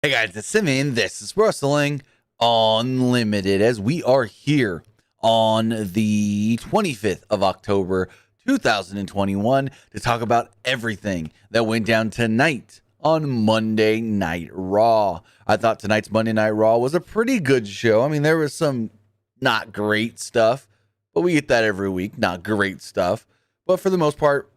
Hey guys, it's Simon. This is Wrestling Unlimited as we are here on the 25th of October, 2021 to talk about everything that went down tonight on Monday Night Raw. I thought tonight's Monday Night Raw was a pretty good show. I mean, there was some not great stuff, but we get that every week, not great stuff. But for the most part,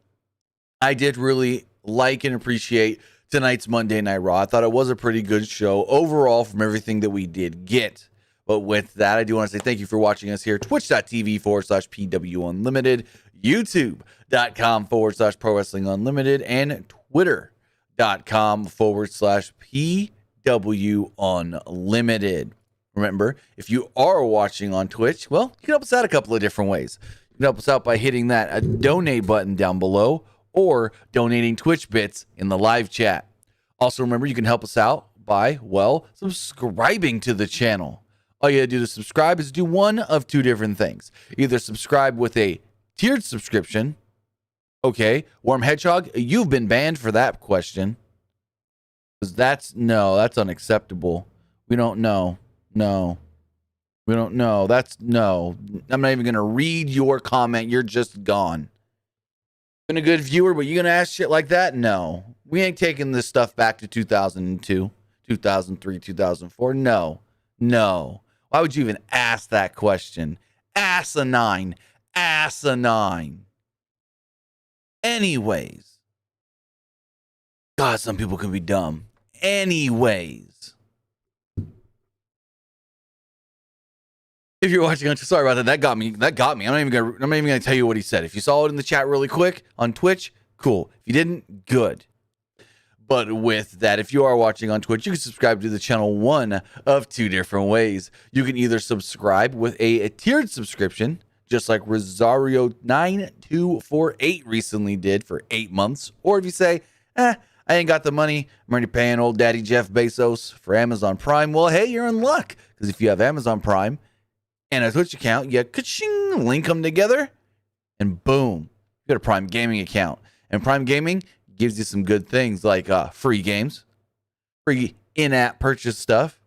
I did really like and appreciate tonight's Monday Night Raw. I thought it was a pretty good show overall from everything that we did get. But with that, I do want to say thank you for watching us here. Twitch.tv/PWUnlimited, YouTube.com/Pro Wrestling Unlimited, and Twitter.com/PWUnlimited. Remember, if you are watching on Twitch, well, you can help us out a couple of different ways. You can help us out by hitting that donate button down below, or donating Twitch bits in the live chat. Also, remember, you can help us out by, well, subscribing to the channel. All you gotta do to subscribe is do one of two different things. Either subscribe with a tiered subscription. Okay, Warm Hedgehog, you've been banned for that question. That's unacceptable. We don't know. No. We don't know. No. I'm not even gonna read your comment. You're just gone. Been a good viewer, but you gonna ask shit like that? No. We ain't taking this stuff back to 2002, 2003, 2004. No. Why would you even ask that question? Asinine. Anyways. God, some people can be dumb. Anyways. If you're watching, sorry about that. That got me. I'm not even gonna tell you what he said. If you saw it in the chat really quick on Twitch, cool. If you didn't, good. But with that, if you are watching on Twitch, you can subscribe to the channel one of two different ways. You can either subscribe with a tiered subscription, just like Rosario9248 recently did for 8 months. Or if you say, I ain't got the money, I'm already paying old daddy Jeff Bezos for Amazon Prime. Well, hey, you're in luck. Because if you have Amazon Prime and a Twitch account, you ka-ching, link them together, and boom, you got a Prime Gaming account. And Prime Gaming gives you some good things like free games, free in-app purchase stuff,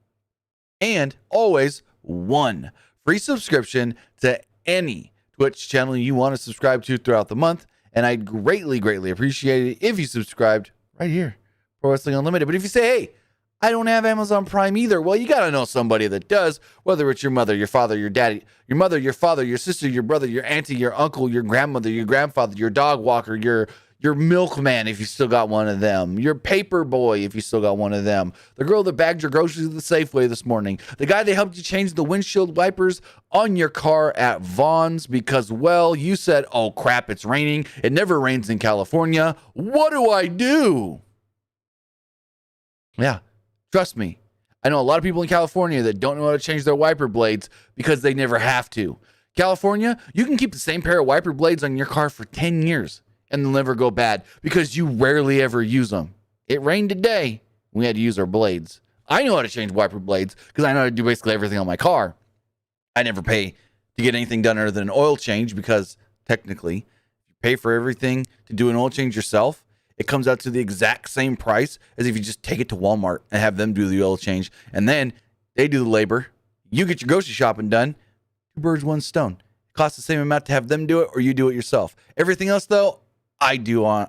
and always one free subscription to any Twitch channel you want to subscribe to throughout the month. And I'd greatly appreciate it if you subscribed right here, Pro Wrestling Unlimited. But if you say, hey, I don't have Amazon Prime either, well, you got to know somebody that does, whether it's your mother, your father, your daddy, your mother, your father, your sister, your brother, your auntie, your uncle, your grandmother, your grandfather, your dog walker, your milkman, if you still got one of them, your paper boy, if you still got one of them, the girl that bagged your groceries at the Safeway this morning, the guy that helped you change the windshield wipers on your car at Vaughn's because, well, you said, oh, crap, it's raining. It never rains in California. What do I do? Yeah. Trust me, I know a lot of people in California that don't know how to change their wiper blades because they never have to. California, you can keep the same pair of wiper blades on your car for 10 years and they'll never go bad because you rarely ever use them. It rained today. We had to use our blades. I know how to change wiper blades because I know how to do basically everything on my car. I never pay to get anything done other than an oil change because technically, you pay for everything to do an oil change yourself. It comes out to the exact same price as if you just take it to Walmart and have them do the oil change. And then they do the labor. You get your grocery shopping done. 2 birds, 1 stone. It costs the same amount to have them do it or you do it yourself. Everything else, though, I do on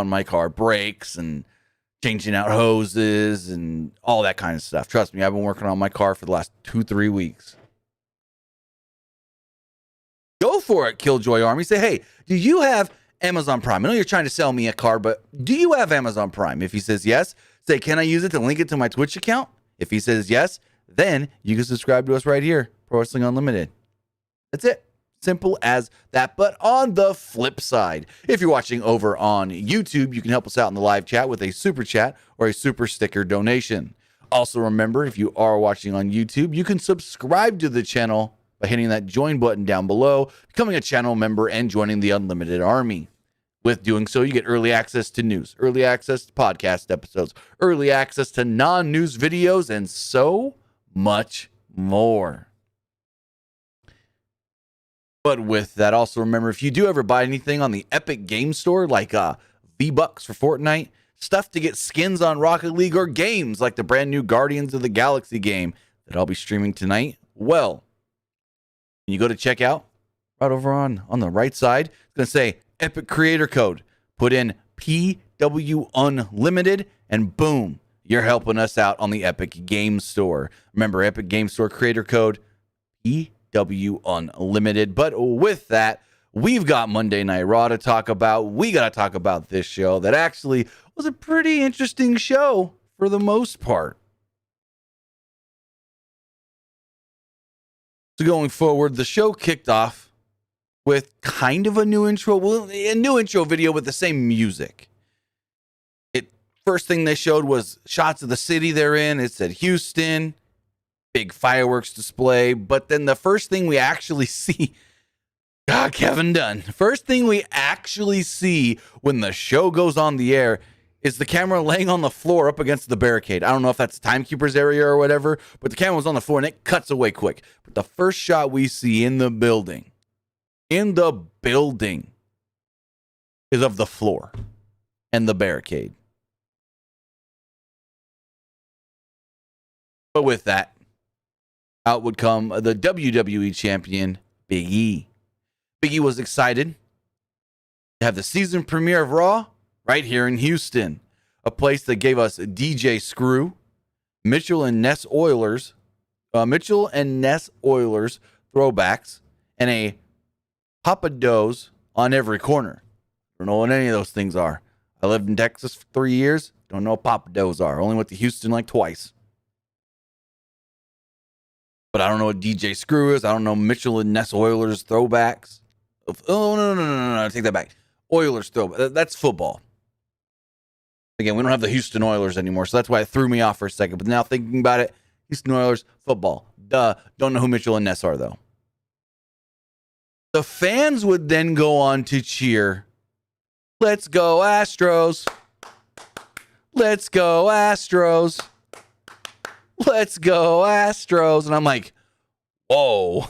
my car. Brakes and changing out hoses and all that kind of stuff. Trust me, I've been working on my car for the last 2-3 weeks. Go for it, Killjoy Army. Say, hey, do you have Amazon Prime? I know you're trying to sell me a car, but do you have Amazon Prime? If he says yes, say, can I use it to link it to my Twitch account? If he says yes, then you can subscribe to us right here, Pro Wrestling Unlimited. That's it. Simple as that. But on the flip side, if you're watching over on YouTube, you can help us out in the live chat with a super chat or a super sticker donation. Also, remember, if you are watching on YouTube, you can subscribe to the channel by hitting that join button down below, becoming a channel member, and joining the Unlimited Army. With doing so, you get early access to news, early access to podcast episodes, early access to non-news videos, and so much more. But with that, also remember, if you do ever buy anything on the Epic Game Store, like V-Bucks for Fortnite, stuff to get skins on Rocket League, or games like the brand new Guardians of the Galaxy game that I'll be streaming tonight? Well, when you go to checkout, right over on the right side, it's going to say Epic Creator Code. Put in PWUnlimited, and boom, you're helping us out on the Epic Game Store. Remember, Epic Game Store Creator Code, PWUnlimited. But with that, we've got Monday Night Raw to talk about. We got to talk about this show that actually was a pretty interesting show for the most part. So going forward, the show kicked off with kind of a new intro, a new intro video with the same music. First thing they showed was shots of the city they're in. It said Houston, big fireworks display. But then the first thing we actually see, God, Kevin Dunn. First thing we actually see when the show goes on the air is the camera laying on the floor up against the barricade. I don't know if that's the timekeeper's area or whatever, but the camera was on the floor and it cuts away quick. But the first shot we see in the building, is of the floor and the barricade. But with that, out would come the WWE champion, Big E. Big E was excited to have the season premiere of Raw right here in Houston, a place that gave us DJ Screw, Mitchell and Ness Oilers throwbacks, and a Papa Do's on every corner. Don't know what any of those things are. I lived in Texas for 3 years. Don't know what Papa Do's are. Only went to Houston like twice. But I don't know what DJ Screw is. I don't know Mitchell and Ness Oilers throwbacks. Oh, no. Take that back. Oilers throwback. That's football. Again, we don't have the Houston Oilers anymore, so that's why it threw me off for a second. But now thinking about it, Houston Oilers, football. Duh. Don't know who Mitchell and Ness are, though. The fans would then go on to cheer, "Let's go Astros. Let's go Astros. Let's go Astros." And I'm like, whoa.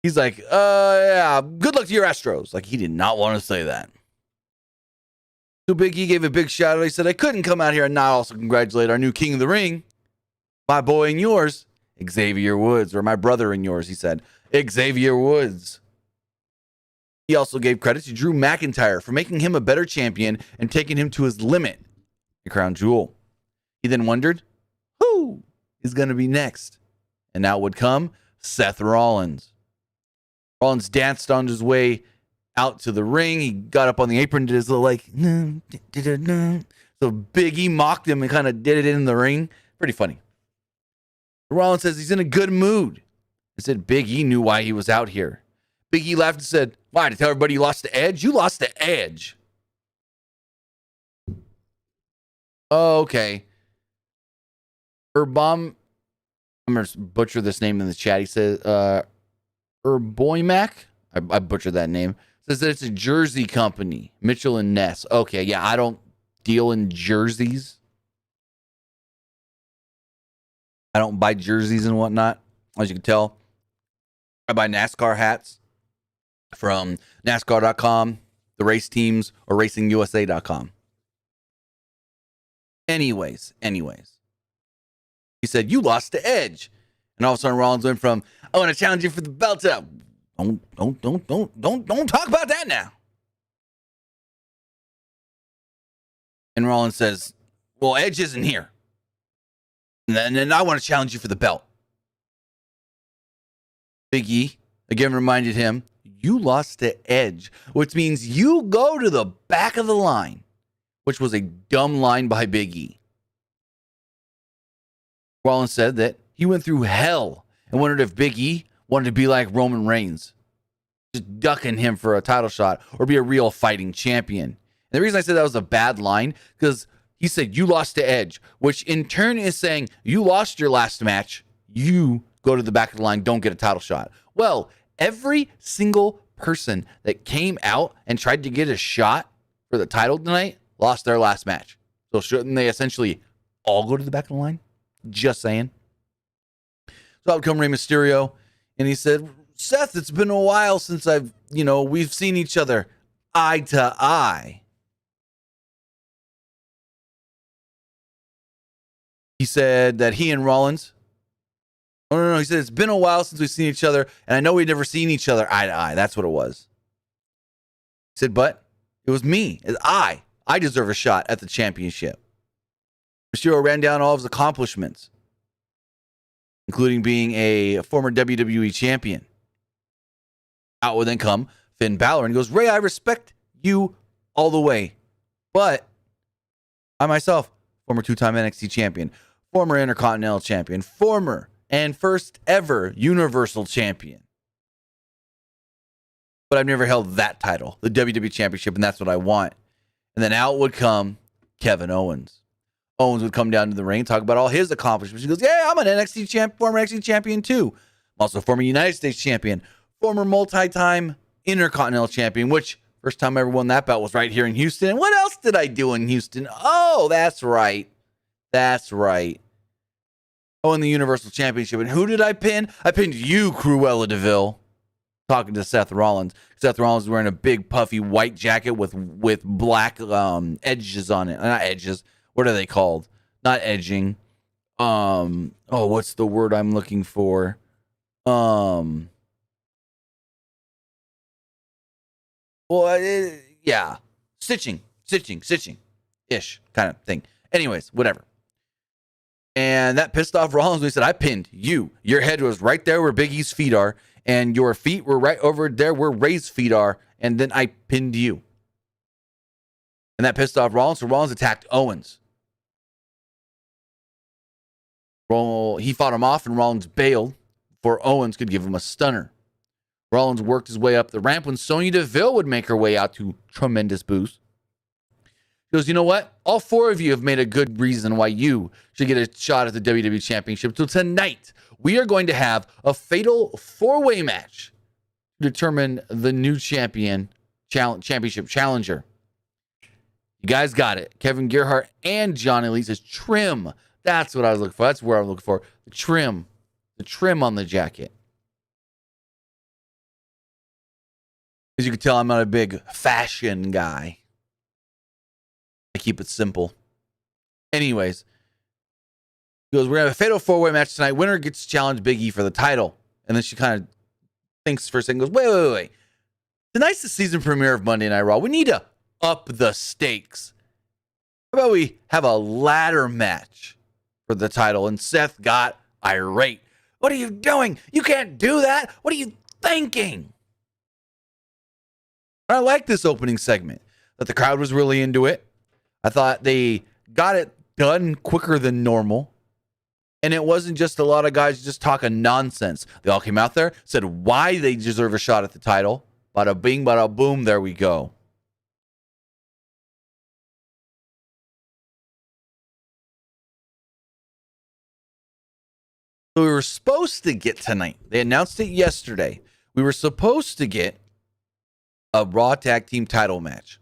He's like, yeah, good luck to your Astros. Like, he did not want to say that. So Big E gave a big shout out. He said, "I couldn't come out here and not also congratulate our new King of the Ring, my boy and yours, Xavier Woods," or my brother and yours, he said, Xavier Woods. He also gave credit to Drew McIntyre for making him a better champion and taking him to his limit, the crown jewel. He then wondered, who is going to be next? And out would come Seth Rollins. Rollins danced on his way out to the ring. He got up on the apron, did his little like, so Big E mocked him and kind of did it in the ring. Pretty funny. Rollins says he's in a good mood. He said Big E knew why he was out here. Big E laughed and said, "Why, to tell everybody you lost the Edge? You lost the Edge." Okay. I'm going to butcher this name in the chat. He says, Urboymac? I butchered that name. Says that it's a jersey company, Mitchell and Ness. Okay, yeah, I don't deal in jerseys. I don't buy jerseys and whatnot. As you can tell, I buy NASCAR hats from NASCAR.com, the race teams, or RacingUSA.com. Anyways. He said, "You lost the Edge." And all of a sudden Rollins went from, "I want to challenge you for the belt," to, Don't talk about that now. And Rollins says, "Well, Edge isn't here. And then I want to challenge you for the belt." Big E again reminded him, "You lost to Edge, which means you go to the back of the line," which was a dumb line by Big E. Rollins said that he went through hell and wondered if Big E wanted to be like Roman Reigns, just ducking him for a title shot or be a real fighting champion. And the reason I said that was a bad line, because he said, "You lost to Edge," which in turn is saying, you lost your last match, you go to the back of the line, don't get a title shot. Well, every single person that came out and tried to get a shot for the title tonight lost their last match. So shouldn't they essentially all go to the back of the line? Just saying. So out would come Rey Mysterio, and he said, "Seth, it's been a while since we've seen each other eye to eye." he said that he and Rollins, oh, no, he said it's been a while since we've seen each other, and I know we've never seen each other eye to eye. That's what it was. He said, but it was me. I deserve a shot at the championship. Mysterio ran down all of his accomplishments, including being a former WWE champion. Out would then come Finn Balor, and he goes, Ray, I respect you all the way, but I myself, former two-time NXT champion, former Intercontinental champion, former and first ever Universal champion. But I've never held that title, the WWE Championship, and that's what I want. And then out would come Kevin Owens. Owens would come down to the ring, talk about all his accomplishments. He goes, yeah, I'm an NXT champ, former NXT champion too. I'm also former United States champion, former multi-time Intercontinental champion, which first time I ever won that belt was right here in Houston. And what else did I do in Houston? Oh, that's right. That's right. Oh, in the Universal Championship. And who did I pin? I pinned you, Cruella DeVille. Talking to Seth Rollins. Seth Rollins is wearing a big puffy white jacket with black edges on it. Not edges. What are they called? Not edging. What's the word I'm looking for? Yeah. Stitching ish kind of thing. Anyways, whatever. And that pissed off Rollins when he said, I pinned you. Your head was right there where Big E's feet are, and your feet were right over there where Ray's feet are, and then I pinned you. And that pissed off Rollins, so Rollins attacked Owens. He fought him off, and Rollins bailed before Owens could give him a stunner. Rollins worked his way up the ramp when Sonya Deville would make her way out to tremendous boost. He goes, you know what? All four of you have made a good reason why you should get a shot at the WWE Championship. So tonight, we are going to have a fatal four-way match to determine the new championship challenger. You guys got it. Kevin Gerhardt and Johnny Lee says trim. That's what I was looking for. That's where I'm looking for. The trim. The trim on the jacket. As you can tell, I'm not a big fashion guy. I keep it simple. Anyways, he goes, we're going to have a fatal four-way match tonight. Winner gets to challenge Big E for the title. And then she kind of thinks for a second, goes, wait. Tonight's the season premiere of Monday Night Raw. We need to up the stakes. How about we have a ladder match for the title? And Seth got irate. What are you doing? You can't do that. What are you thinking? I like this opening segment. That the crowd was really into it. I thought they got it done quicker than normal. And it wasn't just a lot of guys just talking nonsense. They all came out there, said why they deserve a shot at the title. Bada bing, bada boom, there we go. So we were supposed to get tonight. They announced it yesterday. We were supposed to get a Raw Tag Team title match.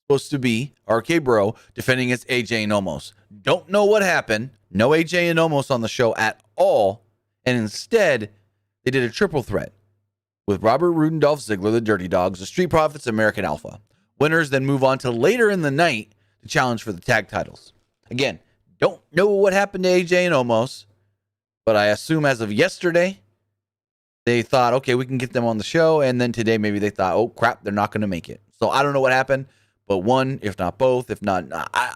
Supposed to be RK Bro defending against AJ and Omos. Don't know what happened. No AJ and Omos on the show at all. And instead, they did a triple threat with Robert Roode and Dolph Ziggler, the Dirty Dogs, the Street Profits, American Alpha. Winners then move on to later in the night to challenge for the tag titles. Again, don't know what happened to AJ and Omos, but I assume as of yesterday, they thought, okay, we can get them on the show. And then today, maybe they thought, oh, crap, they're not going to make it. So I don't know what happened, but one, if not both, if not,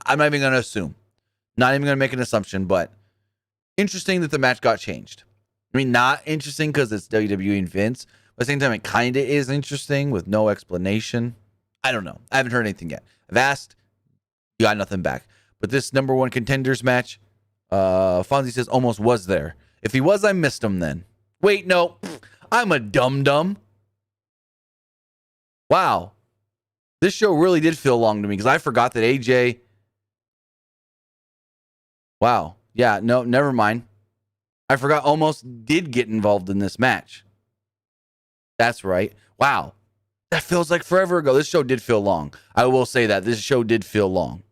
I'm not even going to assume. Not even going to make an assumption, but interesting that the match got changed. I mean, not interesting because it's WWE and Vince, but at the same time, it kind of is interesting with no explanation. I don't know. I haven't heard anything yet. I've asked, got nothing back. But this number one contenders match, Fonzie says almost was there. If he was, I missed him then. Wait, no. I'm a dum-dum. Wow. This show really did feel long to me because I forgot that AJ... Wow. Yeah, no, never mind. I forgot almost did get involved in this match. That's right. Wow. That feels like forever ago. This show did feel long. I will say that. This show did feel long.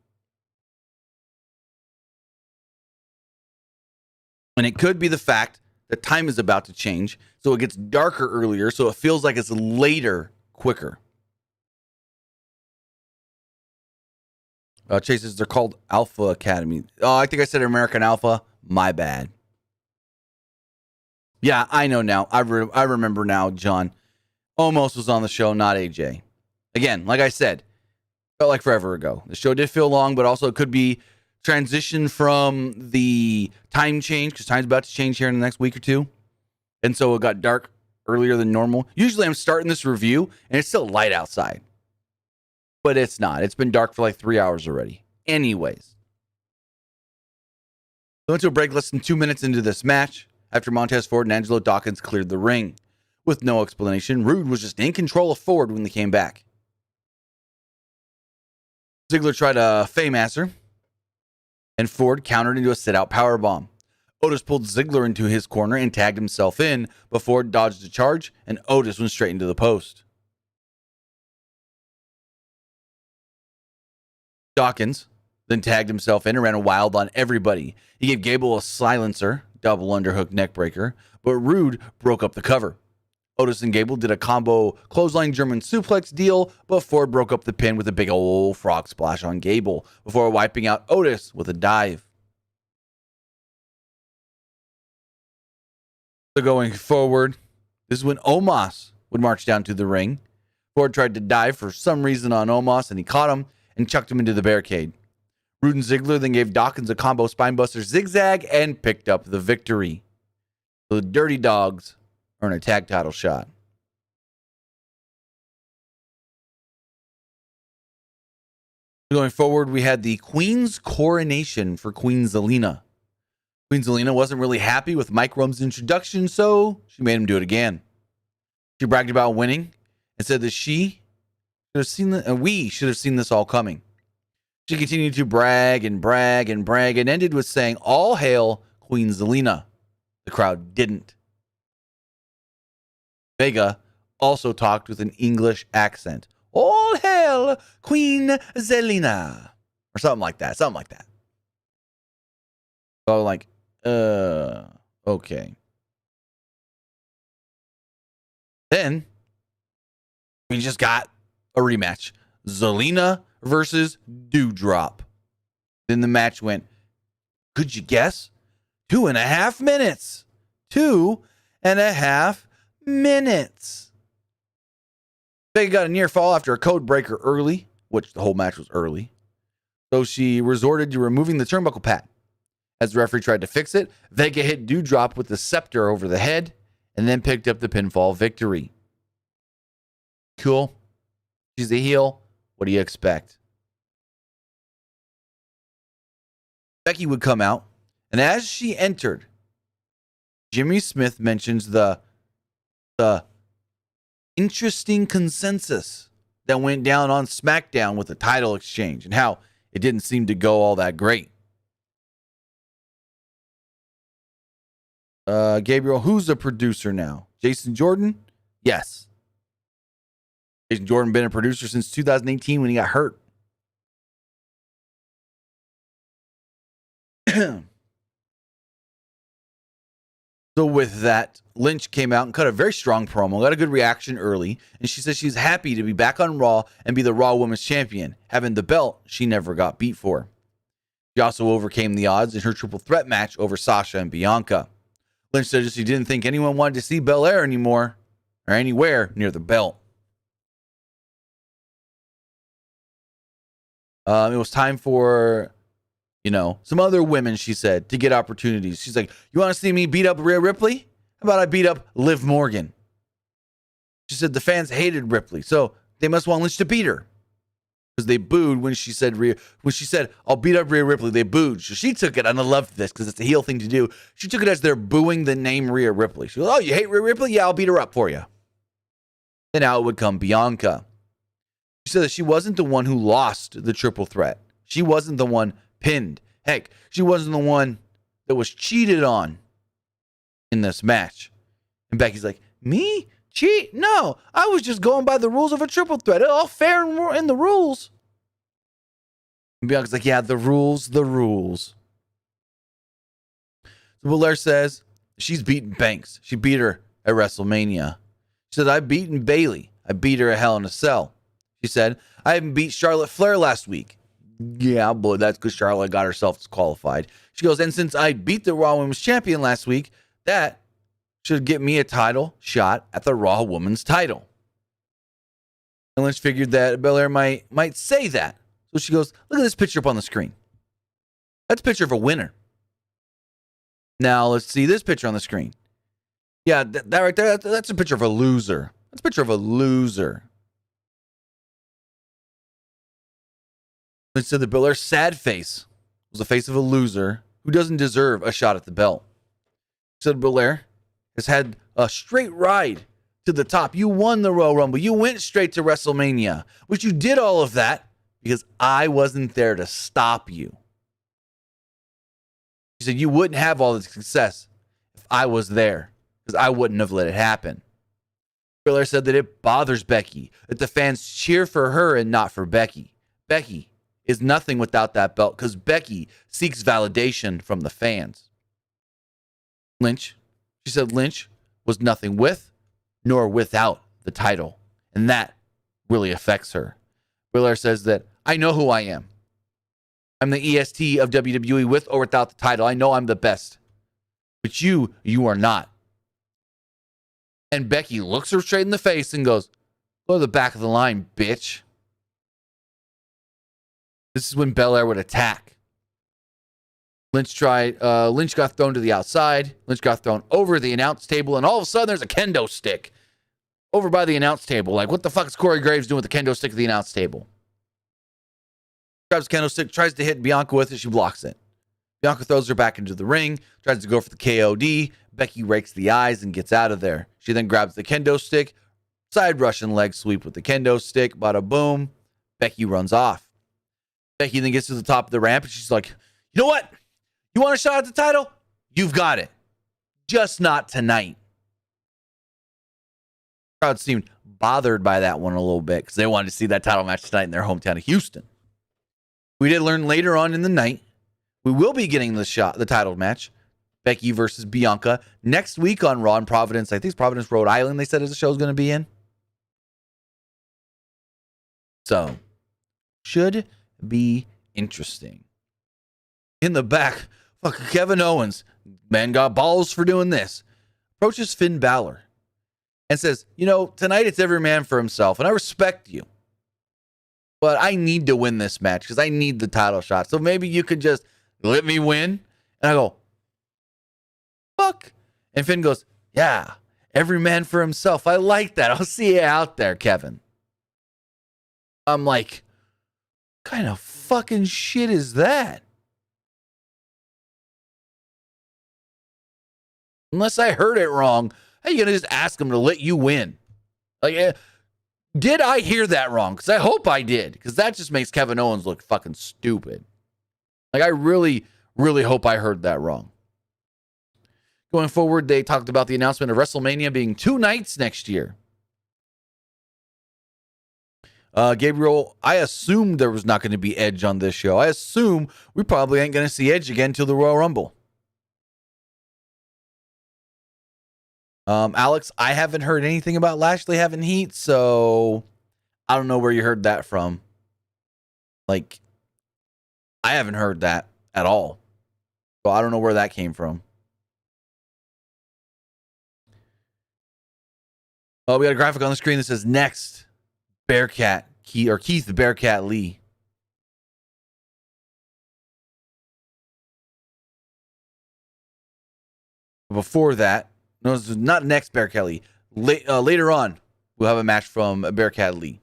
And it could be the fact that time is about to change, so it gets darker earlier, so it feels like it's later quicker. Chases, they're called Alpha Academy. Oh, I think I said American Alpha. My bad. Yeah, I know now. I remember now, John. Omos was on the show, not AJ. Again, like I said, felt like forever ago. The show did feel long, but also it could be transition from the time change, because time's about to change here in the next week or two. And so it got dark earlier than normal. Usually I'm starting this review, and it's still light outside. But it's not. It's been dark for like 3 hours already. Anyways. We went to a break less than 2 minutes into this match after Montez Ford and Angelo Dawkins cleared the ring. With no explanation, Rude was just in control of Ford when they came back. Ziggler tried a Faymaster, and Ford countered into a sit-out powerbomb. Otis pulled Ziggler into his corner and tagged himself in, but Ford dodged a charge, and Otis went straight into the post. Dawkins then tagged himself in and ran wild on everybody. He gave Gable a silencer, double underhook neckbreaker, but Rude broke up the cover. Otis and Gable did a combo clothesline German suplex deal, but Ford broke up the pin with a big old frog splash on Gable before wiping out Otis with a dive. So going forward, this is when Omos would march down to the ring. Ford tried to dive for some reason on Omos, and he caught him and chucked him into the barricade. Rude and Ziggler then gave Dawkins a combo spinebuster zigzag and picked up the victory. So the Dirty Dogs earn a tag title shot. Going forward, we had the Queen's Coronation for Queen Zelena. Queen Zelena wasn't really happy with Mike Rome's introduction, so she made him do it again. She bragged about winning and said that we should have seen this all coming. She continued to brag and brag and brag and ended with saying, "All hail Queen Zelena." The crowd didn't. Vega also talked with an English accent. "All hail Queen Zelena." Or something like that. Something like that. So like, okay. Then we just got a rematch. Zelena versus Doudrop. Then the match went, could you guess? 2.5 minutes. 2.5 minutes. Vega got a near fall after a code breaker early, which the whole match was early. So she resorted to removing the turnbuckle pad. As the referee tried to fix it, Vega hit Doudrop with the scepter over the head and then picked up the pinfall victory. Cool. She's a heel. What do you expect? Becky would come out, and as she entered, Jimmy Smith mentions the interesting consensus that went down on SmackDown with the title exchange and how it didn't seem to go all that great. Gabriel, who's the producer now? Jason Jordan? Yes. Jason Jordan been a producer since 2018 when he got hurt. So with that, Lynch came out and cut a very strong promo, got a good reaction early, and she says she's happy to be back on Raw and be the Raw Women's Champion, having the belt she never got beat for. She also overcame the odds in her triple threat match over Sasha and Bianca. Lynch said she didn't think anyone wanted to see Belair anymore or anywhere near the belt. It was time for, some other women, she said, to get opportunities. She's like, you want to see me beat up Rhea Ripley? How about I beat up Liv Morgan? She said the fans hated Ripley, so they must want Lynch to beat her. Because they booed when she said, I'll beat up Rhea Ripley. They booed. So she took it, and I loved this because it's a heel thing to do. She took it as they're booing the name Rhea Ripley. She goes, oh, you hate Rhea Ripley? Yeah, I'll beat her up for you. Then out would come Bianca. She said that she wasn't the one who lost the triple threat. She wasn't the one pinned. Heck, she wasn't the one that was cheated on in this match. And Becky's like, me? Cheat? No, I was just going by the rules of a triple threat. It's all fair in the rules. And Bianca's like, yeah, the rules. So Belair says she's beaten Banks. She beat her at WrestleMania. She said, I've beaten Bayley. I beat her at Hell in a Cell. She said, I even beat Charlotte Flair last week. Yeah, but that's because Charlotte got herself disqualified. She goes, and since I beat the Raw Women's Champion last week, that should get me a title shot at the Raw Women's title. And Lynch figured that Belair might say that. So she goes, look at this picture up on the screen. That's a picture of a winner. Now let's see this picture on the screen. Yeah, that right there, that's a picture of a loser. That's a picture of a loser. Lynch said that Belair's sad face was the face of a loser who doesn't deserve a shot at the belt. He said Belair has had a straight ride to the top. You won the Royal Rumble. You went straight to WrestleMania, but you did all of that because I wasn't there to stop you. She said you wouldn't have all the success if I was there because I wouldn't have let it happen. Belair said that it bothers Becky that the fans cheer for her and not for Becky. Becky is nothing without that belt because Becky seeks validation from the fans. She said Lynch was nothing with nor without the title, and that really affects her. Belair says that I know who I am. I'm the EST of WWE with or without the title. I know I'm the best, but you are not. And Becky looks her straight in the face and goes, go to the back of the line, bitch. This is when Belair would attack. Lynch got thrown to the outside. Lynch got thrown over the announce table, and all of a sudden there's a kendo stick over by the announce table. Like, what the fuck is Corey Graves doing with the kendo stick at the announce table? Grabs the kendo stick, tries to hit Bianca with it. She blocks it. Bianca throws her back into the ring, tries to go for the KOD. Becky rakes the eyes and gets out of there. She then grabs the kendo stick, side Russian leg sweep with the kendo stick. Bada boom. Becky runs off. Becky then gets to the top of the ramp and she's like, you know what? You want a shot at the title? You've got it. Just not tonight. The crowd seemed bothered by that one a little bit because they wanted to see that title match tonight in their hometown of Houston. We did learn later on in the night we will be getting the title match, Becky versus Bianca, next week on Raw in Providence. I think it's Providence, Rhode Island, they said the show's going to be in. So, should be interesting. In the back, fucking Kevin Owens, man got balls for doing this, approaches Finn Balor and says, you know, tonight it's every man for himself, and I respect you. But I need to win this match because I need the title shot. So maybe you could just let me win. And I go, fuck. And Finn goes, yeah, every man for himself. I like that. I'll see you out there, Kevin. I'm like, what kind of fucking shit is that? Unless I heard it wrong, how are you going to just ask him to let you win? Like, did I hear that wrong? Because I hope I did. Because that just makes Kevin Owens look fucking stupid. Like, I really, really hope I heard that wrong. Going forward, they talked about the announcement of WrestleMania being 2 nights next year. Gabriel, I assumed there was not going to be Edge on this show. I assume we probably ain't going to see Edge again till the Royal Rumble. Alex, I haven't heard anything about Lashley having heat, so I don't know where you heard that from. Like, I haven't heard that at all. So I don't know where that came from. Oh, we got a graphic on the screen that says next, Bearcat Keith the Bearcat Lee. Before that, no, this is not next Bearcat Lee. Later on, we'll have a match from Bearcat Lee.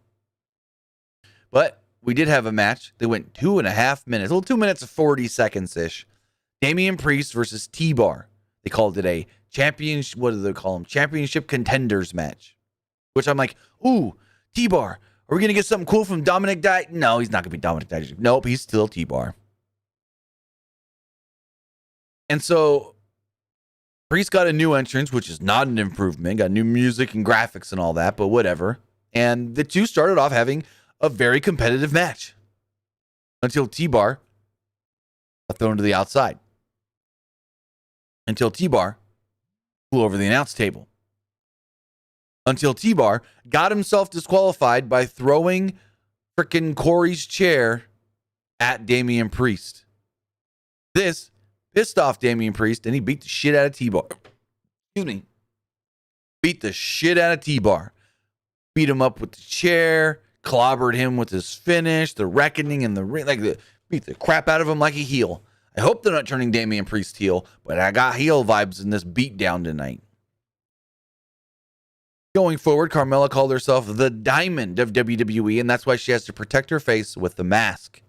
But we did have a match that went 2.5 minutes. Well, 2 minutes and 40 seconds-ish. Damian Priest versus T-Bar. They called it a championship, what do they call them? Championship contenders match. Which I'm like, ooh, T-Bar. Are we going to get something cool from Dominic Dijak? No, he's not going to be Dominic Dijak. Nope, he's still T-Bar. And so Priest got a new entrance, which is not an improvement. Got new music and graphics and all that, but whatever. And the two started off having a very competitive match until T-Bar got thrown to the outside. Until T-Bar flew over the announce table. Until T-Bar got himself disqualified by throwing frickin' Corey's chair at Damian Priest. This pissed off Damian Priest, and he beat the shit out of T-Bar. Excuse me. Beat the shit out of T-Bar. Beat him up with the chair, clobbered him with his finish, the reckoning in the ring, beat the crap out of him like a heel. I hope they're not turning Damian Priest heel, but I got heel vibes in this beatdown tonight. Going forward, Carmela called herself the Diamond of WWE, and that's why she has to protect her face with the mask.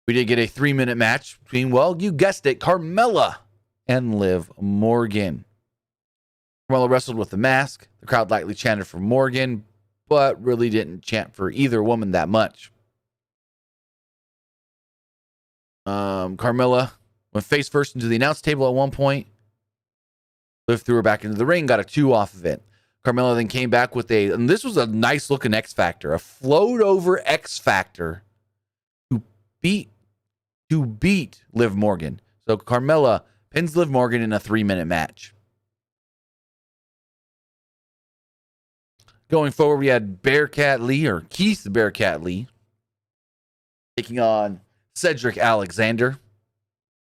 We did get a 3-minute match between, well, you guessed it, Carmela and Liv Morgan. Carmela wrestled with the mask. The crowd lightly chanted for Morgan, but really didn't chant for either woman that much. Carmela went face first into the announce table at one point. Liv threw her back into the ring, got a 2 off of it. Carmela then came back with and this was a nice looking X Factor, a float over X Factor to beat Liv Morgan. So Carmela pins Liv Morgan in a 3-minute match. Going forward, we had Keith the Bearcat Lee taking on Cedric Alexander.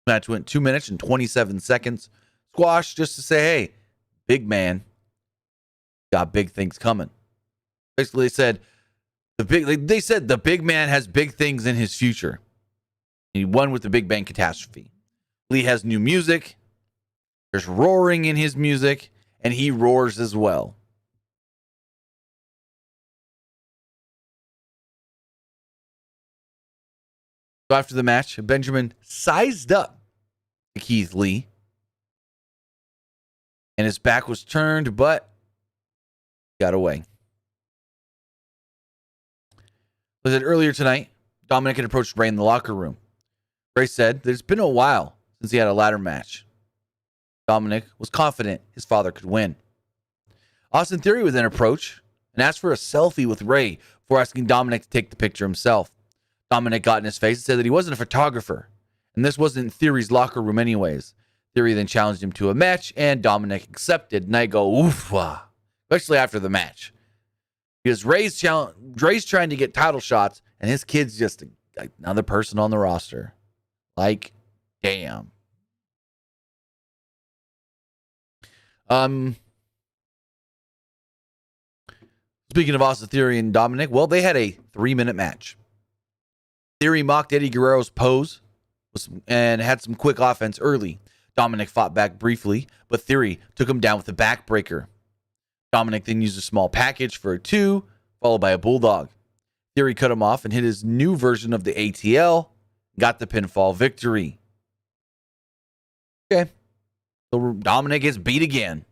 Match went 2 minutes and 27 seconds. Squash just to say, hey, big man got big things coming. Basically, they said the big man has big things in his future. He won with the Big Bang Catastrophe. Lee has new music. There's roaring in his music, and he roars as well. So after the match, Benjamin sized up Keith Lee, and his back was turned, but got away. Was it earlier tonight? Dominic had approached Ray in the locker room. Ray said that it's been a while since he had a ladder match. Dominic was confident his father could win. Austin Theory would then approach and ask for a selfie with Ray before asking Dominic to take the picture himself. Dominic got in his face and said that he wasn't a photographer, and this wasn't Theory's locker room anyways. Theory then challenged him to a match, and Dominic accepted. And I go, oofa, especially after the match. Because Ray's trying to get title shots, and his kid's just another person on the roster. Like, damn. Speaking of Austin Theory and Dominic, well, they had a 3-minute match. Theory mocked Eddie Guerrero's pose and had some quick offense early. Dominic fought back briefly, but Theory took him down with a backbreaker. Dominic then used a small package for a 2, followed by a bulldog. Theory cut him off and hit his new version of the ATL, got the pinfall victory. Okay, so Dominic gets beat again.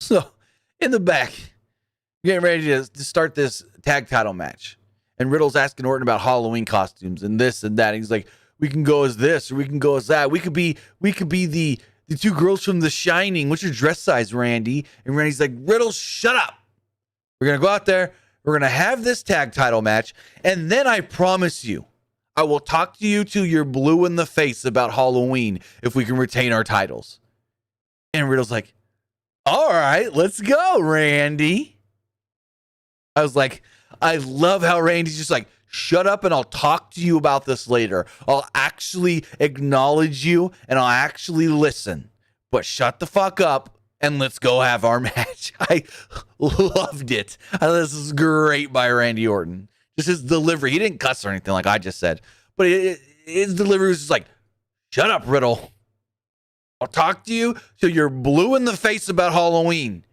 So, in the back, getting ready to start this tag title match. And Riddle's asking Orton about Halloween costumes and this and that. And he's like, we can go as this or we can go as that. We could be the 2 girls from The Shining. What's your dress size, Randy? And Randy's like, Riddle, shut up. We're going to go out there. We're going to have this tag title match. And then I promise you, I will talk to you till you're blue in the face about Halloween if we can retain our titles. And Riddle's like, all right, let's go, Randy. I was like, I love how Randy's just like, shut up and I'll talk to you about this later. I'll actually acknowledge you and I'll actually listen. But shut the fuck up and let's go have our match. I loved it. This is great by Randy Orton. Just his delivery. He didn't cuss or anything like I just said. But his delivery was just like, shut up, Riddle. I'll talk to you till you're blue in the face about Halloween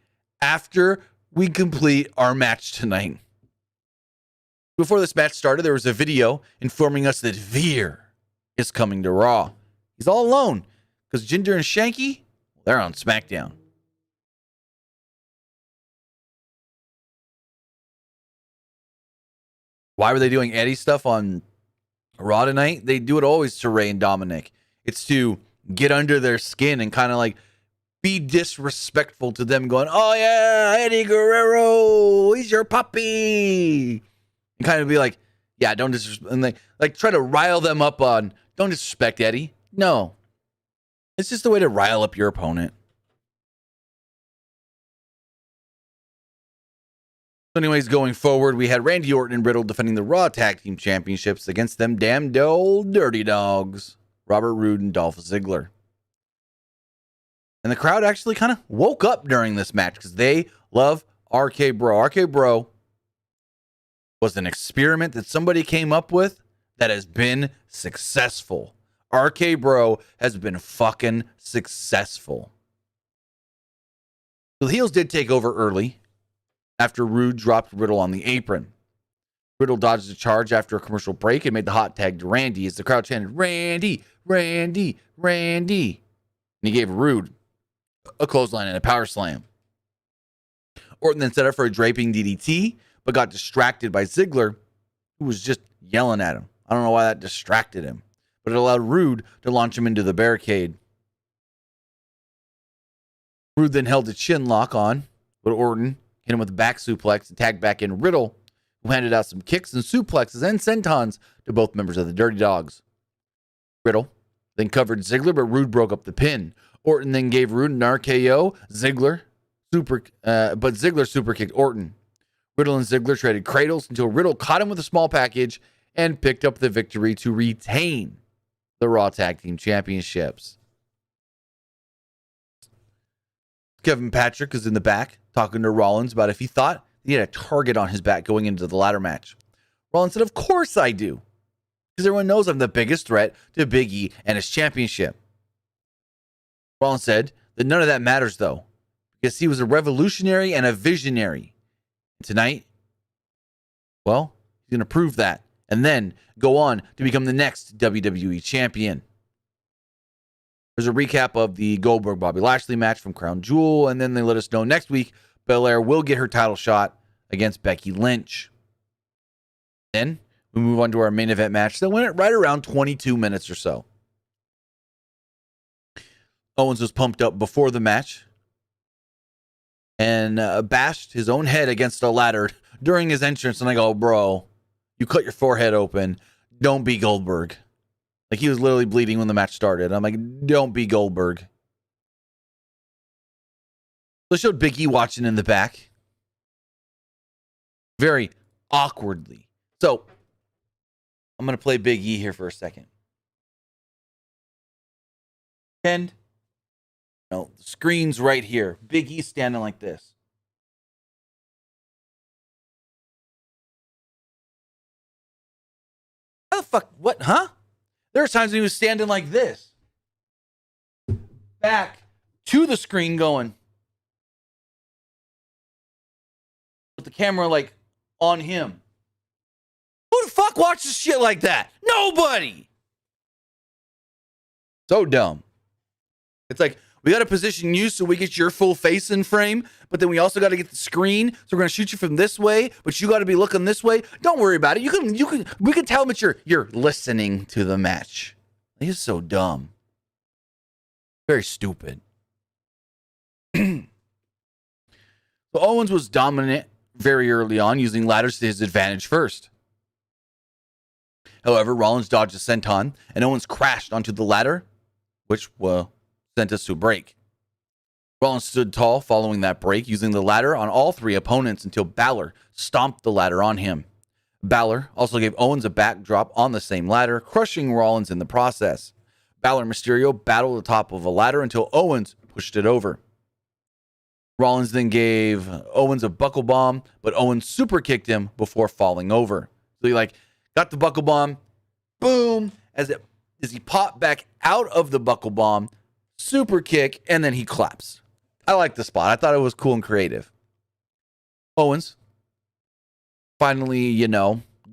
after we complete our match tonight. Before this match started, there was a video informing us that Veer is coming to Raw. He's all alone because Jinder and Shanky, they're on SmackDown. Why were they doing Eddie stuff on Raw tonight? They do it always to Ray and Dominic. It's to get under their skin and kind of like be disrespectful to them, going, oh yeah, Eddie Guerrero, he's your puppy. And kind of be like, yeah, don't disrespect, and like try to rile them up on, don't disrespect Eddie. No. It's just a way to rile up your opponent. Anyways, going forward, we had Randy Orton and Riddle defending the Raw Tag Team Championships against them damned old dirty dogs, Robert Roode and Dolph Ziggler. And the crowd actually kind of woke up during this match because they love RK Bro. RK Bro was an experiment that somebody came up with that has been successful. RK Bro has been fucking successful. The heels did take over early after Roode dropped Riddle on the apron. Riddle dodged a charge after a commercial break and made the hot tag to Randy as the crowd chanted, "Randy, Randy, Randy." And he gave Roode a clothesline and a power slam. Orton then set up for a draping DDT, but got distracted by Ziggler, who was just yelling at him. I don't know why that distracted him, but it allowed Roode to launch him into the barricade. Roode then held a chin lock on, but Orton hit him with a back suplex and tagged back in Riddle, who handed out some kicks and suplexes and sentons to both members of the Dirty Dogs. Riddle then covered Ziggler, but Roode broke up the pin. Orton then gave Roode an RKO. Ziggler super kicked Orton. Riddle and Ziggler traded cradles until Riddle caught him with a small package and picked up the victory to retain the Raw Tag Team Championships. Kevin Patrick is in the back talking to Rollins about if he thought he had a target on his back going into the ladder match. Rollins said, "Of course I do, because everyone knows I'm the biggest threat to Big E and his championship." Rollins said that none of that matters, though, because he was a revolutionary and a visionary. And tonight, well, he's going to prove that and then go on to become the next WWE champion. There's a recap of the Goldberg-Bobby Lashley match from Crown Jewel, and then they let us know next week Belair will get her title shot against Becky Lynch. Then we move on to our main event match that went right around 22 minutes or so. Owens was pumped up before the match and bashed his own head against a ladder during his entrance, and I go, "Bro, you cut your forehead open. Don't be Goldberg." Like, he was literally bleeding when the match started. I'm like, don't be Goldberg. So they showed Big E watching in the back. Very awkwardly. So, I'm going to play Big E here for a second. And, the screen's right here. Big E standing like this. How the fuck? What? Huh? There were times when he was standing like this. Back to the screen going. With the camera like on him. Who the fuck watches shit like that? Nobody. So dumb. It's like, we got to position you so we get your full face in frame, but then we also got to get the screen, so we're going to shoot you from this way, but you got to be looking this way. Don't worry about it. We can tell them that you're listening to the match. He's so dumb. Very stupid. So Owens was dominant very early on, using ladders to his advantage first. However, Rollins dodged a senton, and Owens crashed onto the ladder, which, sent us to a break. Rollins stood tall following that break, using the ladder on all three opponents until Balor stomped the ladder on him. Balor also gave Owens a backdrop on the same ladder, crushing Rollins in the process. Balor and Mysterio battled the top of a ladder until Owens pushed it over. Rollins then gave Owens a buckle bomb, but Owens super kicked him before falling over. So he got the buckle bomb, boom, as he popped back out of the buckle bomb, super kick, and then he claps. I like the spot. I thought it was cool and creative. Owens finally,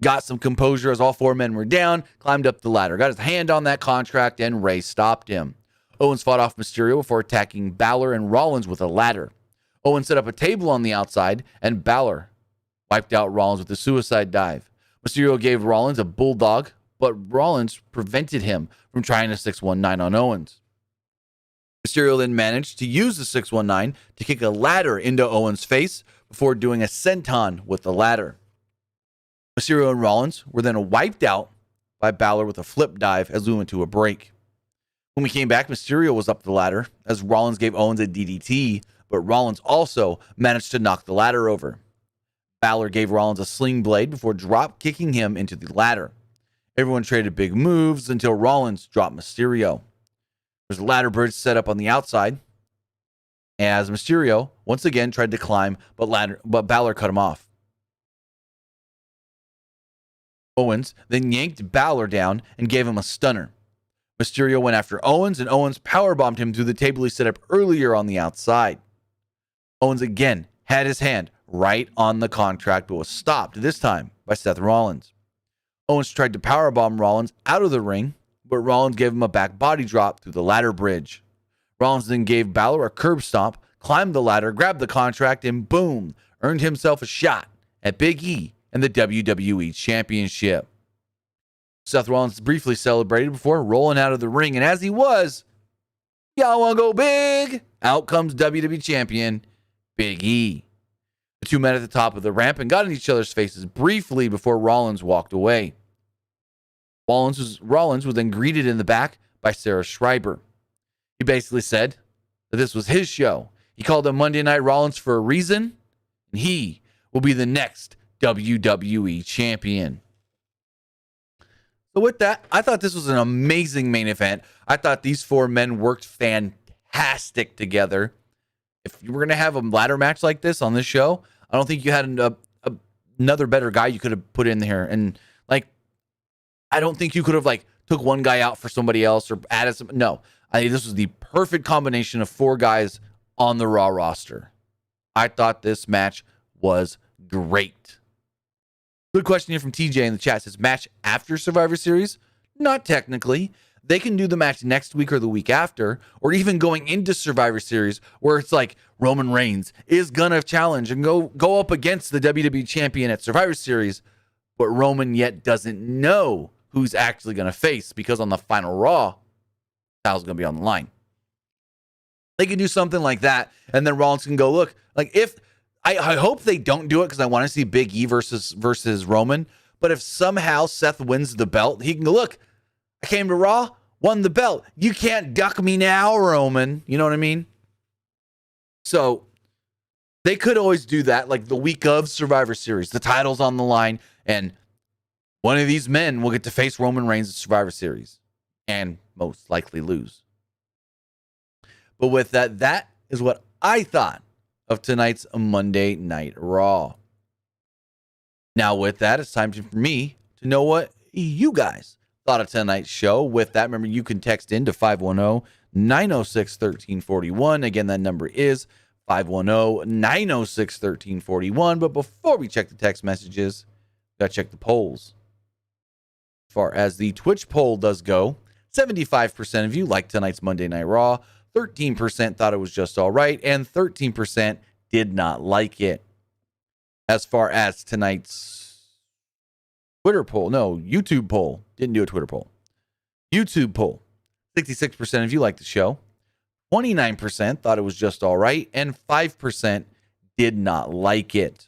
got some composure as all four men were down, climbed up the ladder, got his hand on that contract, and Ray stopped him. Owens fought off Mysterio before attacking Balor and Rollins with a ladder. Owens set up a table on the outside, and Balor wiped out Rollins with a suicide dive. Mysterio gave Rollins a bulldog, but Rollins prevented him from trying a 619 on Owens. Mysterio then managed to use the 619 to kick a ladder into Owens' face before doing a senton with the ladder. Mysterio and Rollins were then wiped out by Balor with a flip dive as we went to a break. When we came back, Mysterio was up the ladder as Rollins gave Owens a DDT, but Rollins also managed to knock the ladder over. Balor gave Rollins a sling blade before drop kicking him into the ladder. Everyone traded big moves until Rollins dropped Mysterio. There's a ladder bridge set up on the outside as Mysterio once again tried to climb, but Balor cut him off. Owens then yanked Balor down and gave him a stunner. Mysterio went after Owens, and Owens powerbombed him through the table he set up earlier on the outside. Owens again had his hand right on the contract, but was stopped this time by Seth Rollins. Owens tried to powerbomb Rollins out of the ring, but Rollins gave him a back body drop through the ladder bridge. Rollins then gave Balor a curb stomp, climbed the ladder, grabbed the contract, and boom, earned himself a shot at Big E and the WWE Championship. Seth Rollins briefly celebrated before rolling out of the ring, and as he was, y'all want to go big? Out comes WWE Champion Big E. The two met at the top of the ramp and got in each other's faces briefly before Rollins walked away. Rollins was then greeted in the back by Sarah Schreiber. He basically said that this was his show. He called him Monday Night Rollins for a reason, and he will be the next WWE Champion. So with that, I thought this was an amazing main event. I thought these four men worked fantastic together. If you were going to have a ladder match like this on this show, I don't think you had another better guy you could have put in here. And I don't think you could have took one guy out for somebody else or added some. No, I think this was the perfect combination of four guys on the Raw roster. I thought this match was great. Good question here from TJ in the chat. Says match after Survivor Series? Not technically. They can do the match next week or the week after, or even going into Survivor Series where it's like Roman Reigns is gonna challenge and go up against the WWE champion at Survivor Series, but Roman yet doesn't know who's actually gonna face because on the final Raw, title's gonna be on the line. They can do something like that, and then Rollins can go, look, if I hope they don't do it because I want to see Big E versus Roman. But if somehow Seth wins the belt, he can go, look, I came to Raw, won the belt. You can't duck me now, Roman. You know what I mean? So they could always do that, like the week of Survivor Series. The title's on the line, and one of these men will get to face Roman Reigns at Survivor Series and most likely lose. But with that, that is what I thought of tonight's Monday Night Raw. Now with that, it's time for me to know what you guys thought of tonight's show. With that, remember you can text in to 510-906-1341. Again, that number is 510-906-1341. But before we check the text messages, we gotta check the polls. As far as the Twitch poll does go, 75% of you liked tonight's Monday Night Raw, 13% thought it was just all right, and 13% did not like it. As far as tonight's YouTube poll, didn't do a Twitter poll. YouTube poll, 66% of you liked the show, 29% thought it was just all right, and 5% did not like it. As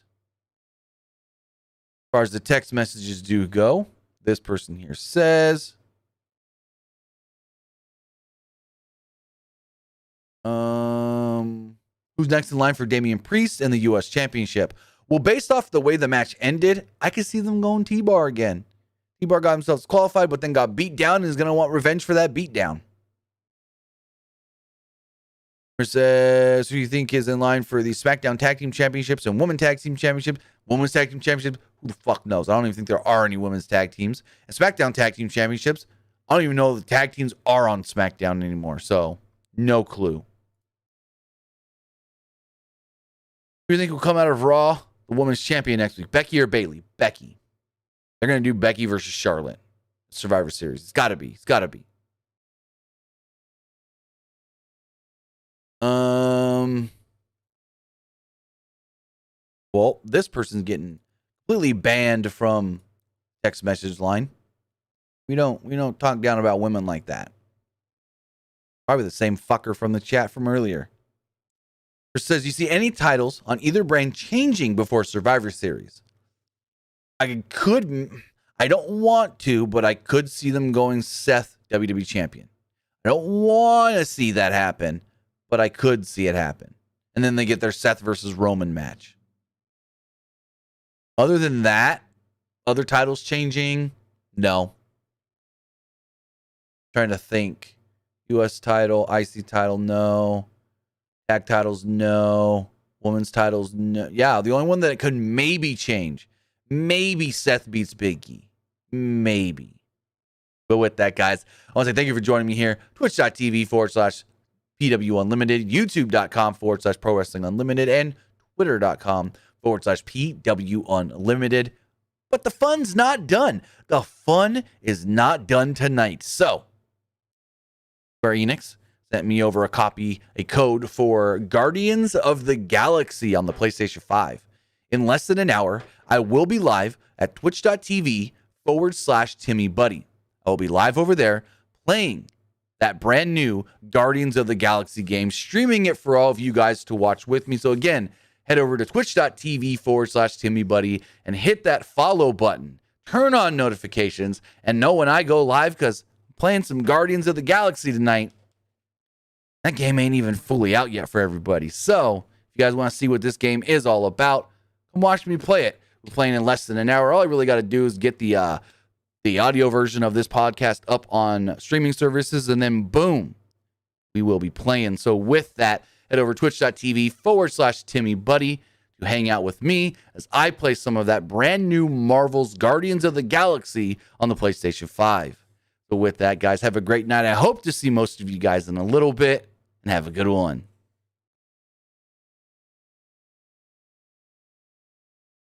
far as the text messages do go, this person here says, who's next in line for Damian Priest and the U.S. Championship? Well, based off the way the match ended, I could see them going T-Bar again. T-Bar got himself qualified, but then got beat down and is going to want revenge for that beatdown. Says, who do you think is in line for the SmackDown Tag Team Championships and Women's Tag Team Championship? Women's Tag Team Championships? Who the fuck knows? I don't even think there are any Women's Tag Teams. And SmackDown Tag Team Championships, I don't even know if the tag teams are on SmackDown anymore. So, no clue. Who do you think will come out of Raw, the Women's Champion next week? Becky or Bayley? Becky. They're going to do Becky versus Charlotte. Survivor Series. It's got to be. It's got to be. Well, this person's getting completely banned from text message line. We don't talk down about women like that. Probably the same fucker from the chat from earlier. It says, you see any titles on either brand changing before Survivor Series? I don't want to, but I could see them going Seth WWE champion. I don't want to see that happen, but I could see it happen. And then they get their Seth versus Roman match. Other than that, other titles changing? No. Trying to think. US title, IC title, no. Tag titles, no. Women's titles, no. Yeah, the only one that could maybe change. Maybe Seth beats Big E. Maybe. But with that, guys, I want to say thank you for joining me here. Twitch.tv/PWUnlimited, YouTube.com/Pro Wrestling Unlimited, and Twitter.com/PWUnlimited. But the fun's not done. The fun is not done tonight. So, Square Enix sent me over a code for Guardians of the Galaxy on the PlayStation 5. In less than an hour, I will be live at twitch.tv/TimmyBuddy. I will be live over there playing that brand new Guardians of the Galaxy game, streaming it for all of you guys to watch with me. So again, head over to twitch.tv/TimmyBuddy and hit that follow button. Turn on notifications and know when I go live, because I'm playing some Guardians of the Galaxy tonight. That game ain't even fully out yet for everybody. So if you guys want to see what this game is all about, come watch me play it. We're playing in less than an hour. All I really got to do is get the audio version of this podcast up on streaming services, and then boom, we will be playing. So with that, head over to twitch.tv/TimmyBuddy to hang out with me as I play some of that brand new Marvel's Guardians of the Galaxy on the PlayStation 5. So with that, guys, have a great night. I hope to see most of you guys in a little bit, and have a good one.